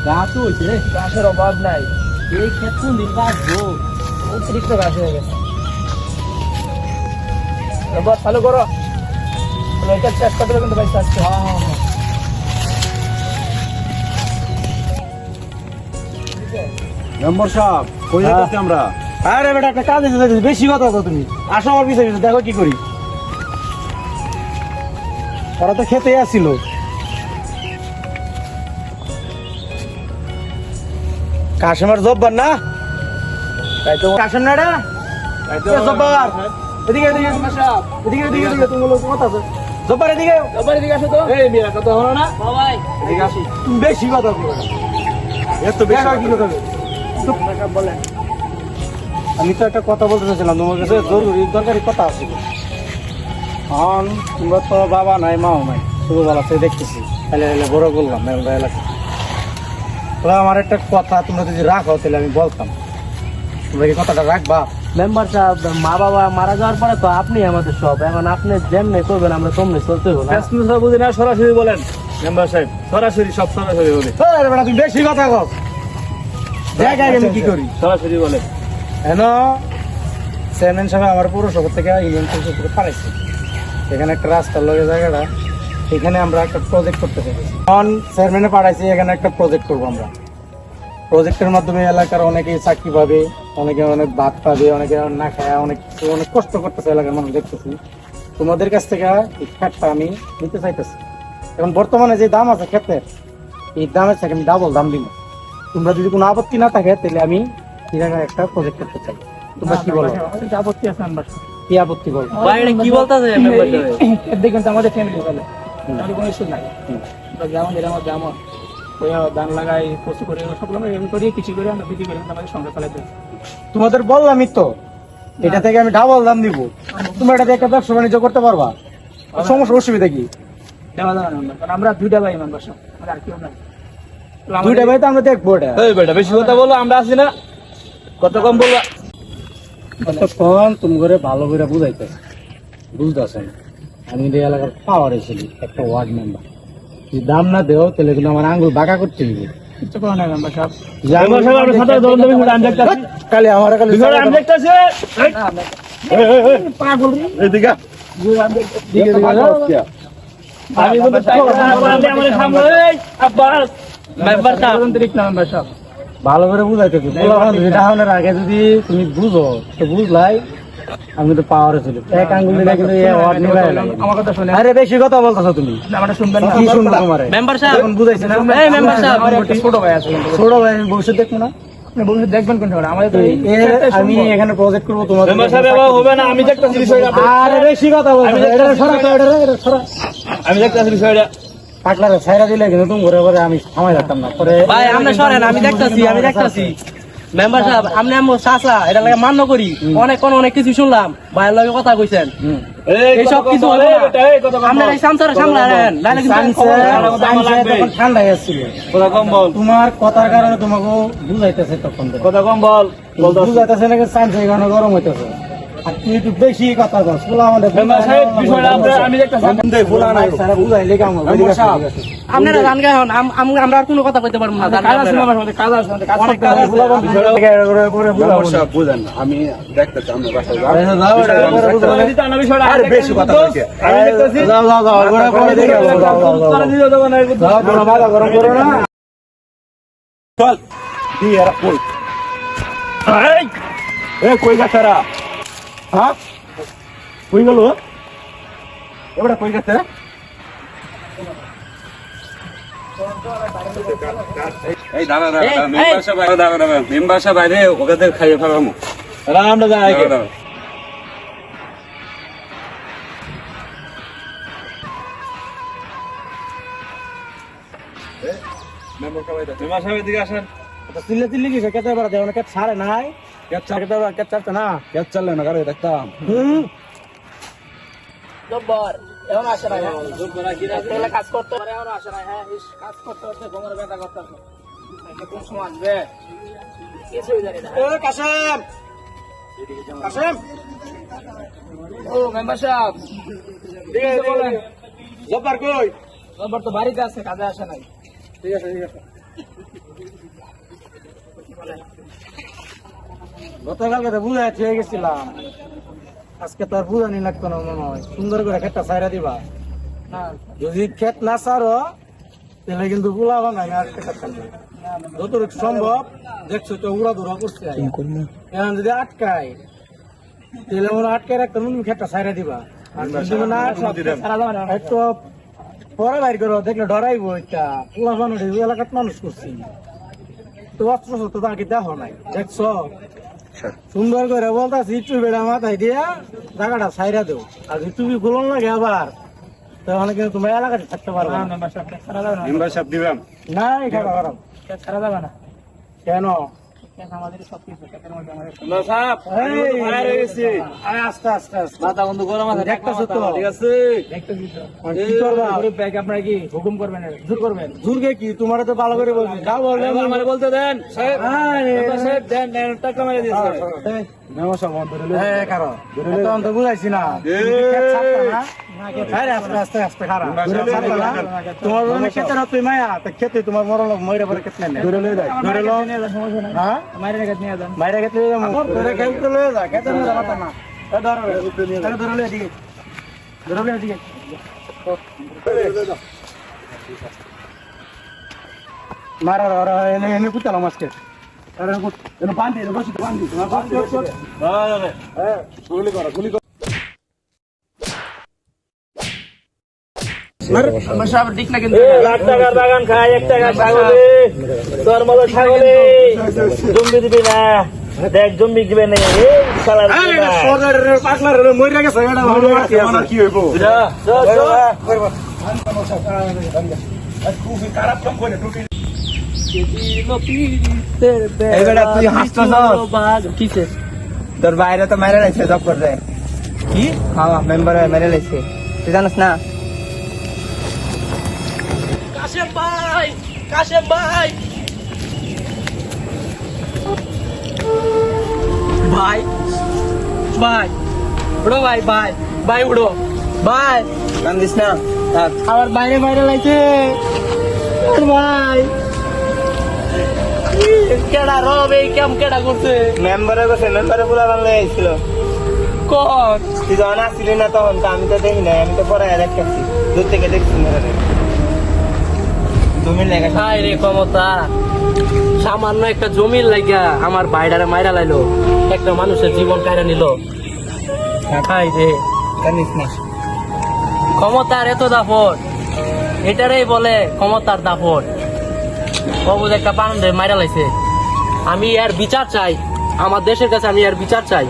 গাছ হয়েছে রে, গাছের অভাব নাই। এই ক্ষেত কোন দিন গাছবো, অতিরিক্ত গাছ হয়ে গেছে। এবার চালু করো, এটা চেষ্টা করে কিন্তু ভাই চাচ্ছে। মেম্বার সাহেব কই যাচ্ছি আমরা? আরে বেটা একটা কাজ এসে যাচ্ছে, বেশি কথা তো তুমি আসো আমার পিছনে পিছনে, দেখো কি করি। ওরা তো খেতে আসছিল। কাশেমের জব্বার না, তাই তো কাশেম না রে, জব্বার এদিকে এদিকে এদিকে এদিকে এদিকে তুমি বলো কথা আছে। জব্বার এদিকে, জব্বার এদিকে আসো তো। এই মেয়ে কথা হলো না ভাই, এদিকে আসি। তুমি বেশি কথা বলো, এত বেশি কি কথা বলেন? আমি তো একটা কথা বলতে চাইছিলাম তোমার কাছে, জরুরি দরকারি কথা আছে। এখন তোমরা তো বাবা নাই মাও নাই, শুধু বলা সে দেখতেছি, হেলে হেলে বড় বললাম এলাকা। তোমরা আমার একটা কথা তোমরা যদি রাখো তাহলে আমি বলতাম, তোমরা কি কথাটা রাখবা? মেম্বার সাহেব, মা বাবা মারা যাওয়ার পরে তো আপনি আমাদের সব, এখন আপনি যেমনি করবেন আমরা তেমনি চলতে হবো। বুঝি না, সরাসরি বলেন মেম্বার সাহেব, সরাসরি সব সরাসরি বলে। তুমি বেশি কথা কও, দেখ আগে আমি কি করি, সরাসরি বলেন। হেন চেয়ারম্যান সাহেব আমার পৌরসভা থেকে ইউনিয়ন পরিষদ পাঠাইছে, এখানে একটা রাস্তার লগে জায়গাটা, এখানে আমরা একটা প্রজেক্ট করতে চাই। এখন চেয়ারম্যানে পাঠাইছে, এখানে একটা প্রজেক্ট করবো আমরা। প্রজেক্টের মাধ্যমে এলাকার অনেকে চাকরি পাবে, অনেকে অনেক ভাত পাবে, অনেকে না খায়, অনেক কষ্ট করতেছে এলাকার মানুষ দেখতেছি। তোমাদের কাছ থেকে এই ক্ষেতটা আমি নিতে চাইতেছি। এখন বর্তমানে যে দাম আছে ক্ষেতের, এই দামের থেকে আমি ডাবল দাম দিব। তোমরা যদি কোনো আপত্তি না থাকে তাহলে আমি এই জায়গায় একটা প্রজেক্ট করতে চাই। তোমরা কি বলো? আপত্তি আছে আমার, কি আপত্তি বল? কি বলতেছে দেখেন তো, আমাদের ফ্যামিলি বলে তাহলে কোনো ইস্যু নাই। যেমন এরকম যেমন ধান লাগাই, কচু করে, সবগুলো আমরা করি, কিছু করে আমরা বিক্রি করি, আমাদের সংসার চালাইতে। তোমাদের বললামই তো, এটা থেকে আমি ডাবল দাম দিব। তোমরা এটা দিয়ে একটা ব্যবসা বাণিজ্য করতে পারবা, সমস্যা অসুবিধা কি? আমরা দুইটা ভাই মেম্বার সব, আর কেউ নাই। দুইটা ভাই তো আমরা দেখবো। এটা বেশি কথা বলো, আমরা আছি না, কত কম বলবা। কতক্ষণ তুমি করে ভালো করে বুঝাইতে বুঝতেছেন, আমি এই এলাকার পাওয়ার এসেছি, একটা ওয়ার্ড মেম্বার। যদি দাম না দেও তাহলে কিন্তু আমার আঙ্গুল বাঁকা করতে দিবে। ভালো করে বুঝাইতেছি, আগে যদি তুমি বুঝো তো বুঝলাই। আমি তো পাওয়ারে ছিল, এক আঙ্গুল দিলে কিন্তু আমার কথা শুনে। আরে বেশি কথা বলতেছো তুমি, কি শুনবা? তোমার মেম্বার সাহেব এখন বুঝাইছি না। এই মেম্বার সাহেব, আমার একটা ছোট ভাই আছে, ছোট ভাই ভবিষ্যৎ দেখবো না, ভবিষ্যৎ দেখবেন কোন সময়? আমাদের আমি এখানে প্রজেক্ট করবো তোমার মেম্বার সাহেব, হবে না। আমি দেখতেছি বিষয়টা। আরে বেশি কথা বলছো, এটা সরা তো, এটা সরা। আমি দেখতেছি বিষয়টা। পাটলারে ছাইরা দিলে কিন্তু তুমি ঘুরে ঘুরে আমি থামাই রাখতাম না। পরে ভাই আপনি সরেন, আমি দেখতেছি। মেম্বার সাহেব, আপনি আমার চাচা, এটা লাগে মান্য করি। অনেক কিছু শুনলাম, ভাইয়ের লগে কথা কইছেন, এইসব কিছু হলে আপনার এই সামসারে সামলালেন, নাহলে কিন্তু ঠান্ডা আসছিল। কথা কম বল, তোমার কথার কারণে তোমাকে বুঝাইতেছে, তখন কথা কম বল, বুঝাইতেছে নাকি সাইন্স এখানে গরম হইতেছে। আর তুই একটু বেশি কথা বল। আমাদের আমি আপনারা গান গান, আমরা আর কোনো কথা কইতে পারবো না। বুঝেন, আমি দেখতেছি কই গাছারা, হ্যাঁ কই গেল এবারে, কই গেছে? এই দাঁড়া মেম্বার সাহেব বাইরে, ওকে খাইয়ে ফেলাম। আমরা যাই মেম্বার সাহেব এদিকে আসেন। চিল্লে চিল্লি কি খেতে পারে, অনেক ছাড়ে নাই, চারতে না চাললে না গাড়ি দেখতাম। এখন আসে না, কাজ করতে পারে, এখন আসে না। হ্যাঁ, কাজ করতে করতে কোমরে ব্যথা করতেছে, কোন সময় আসবে কিছুই জানি না। কাশেম, কাশেম, ও মেম্বার সাহেব, জব্বার কই? জব্বার তো বাড়িতে আছে, কাজে আসে নাই। ঠিক আছে, ঠিক আছে। গতকালকে তো বুঝা হয়ে গেছিলাম, আজকে তো আর বুঝানি লাগতো না মনে হয়। সুন্দর করে ক্ষেতটা সাইরা দিবা, যদি ক্ষেত না সারো তাহলে কিন্তু বুলা বানাই আর যতটুকু সম্ভব। দেখছো তো উড়া ধরা করছে, এখন যদি আটকায় তাহলে মনে আটকায় রাখতে ক্ষেতটা সাইরা দিবা। আর যদি না একটু পরে বাইর করো, দেখলে ডরাইবো। এটা পোলা মানুষ এলাকার মানুষ করছি তো, অস্ত্র শস্ত্র তো আগে দেখো নাই, দেখছো সুন্দর করে বলতাছি টুপিটা মাথায় দিয়া জায়গাটা সাইরা দেও। আর যদি টুপি খুলন লাগে আবার তাহলে কিন্তু তোমার এলাকাতে থাকতে পারবে না। মেম্বার সাহেব দিবেন না এখানে খারাপ ছাড়া যাবে না। কেন মেম্বার সাহেব আরে আস্তে আস্তে আস্তে মাথা বন্ধ গরম আছে, দেখতেছো তো? ঠিক আছে কি করবা? আপনারা কি হুকুম করবেন, জোর করবেন? জোরকে কি তোমার তো ভালো করে বলছি, যাও বলবে মানে বলতে দেন সাহেব, সাহেব দেন দেন টাকা মেরে দিয়েছে। বুঝাইছি না আস্তে আস্তে আস্তে খারাপ তোমার খেতে না, তুই মায়া খেতে তোমার মরণ ময়রা পরে খেতে নেই ধরে লয়ে যায়, ধরে লো হ্যাঁ মাইরে খেতে নিয়ে যান, মাইরে খেতে লয়ে যাবো, ধরে খেতে লয়ে যা, খেতে নিয়ে যাবো না। ধরে লয়ে দিকে, ধরে লয়ে দিকে মারা এনে এনে কুতালাম আজকে। বান্ধি বসি বান্ধি গুলি করো, গুলি করো। লাখ টাকার বাগান খায়, 1 টাকা ছাগলে তোর মতো ছাগলে জমি দিবি না, দেখ জমি দিবে না। কি হইব খুবই খারাপ কাম করে ঢুকে তোর বাইরে তো মেরে লাইছে জব করতে। কি? হ্যাঁ মেম্বার মেরে লাইছে, তুই জানিস না? কাশেম ভাই, কাশেম ভাই, ভাই ভাই উড়ো, ভাই ভাই ভাই উড়ো, ভাই জানিস না? থাক। আমার বাইরে বাইরে লাইছে ভাই। কেডা রবে কেম কেডা করছে মেম্বারে বসে মেম্বারে পুরা বাংলা আইছিল। কোন তুই যখন আসছিলি না তখন তো আমি তো দেখি নাই, আমি তো পরে দেখতেছি, দূর থেকে দেখছি মেরে। তুমি লেগে হাই রে ক্ষমতা, সামান্য একটা জমির লাগা আমার বাইরে মাইরা লাইলো, একটা মানুষের জীবন কাইরা নিল। হাই রে জানিস না? ক্ষমতার এত দাপট, এটারই বলে ক্ষমতার দাপট। বাবু একটা পান মাইরা লাইছে, আমি এর বিচার চাই, আমার দেশের কাছে আমি এর বিচার চাই।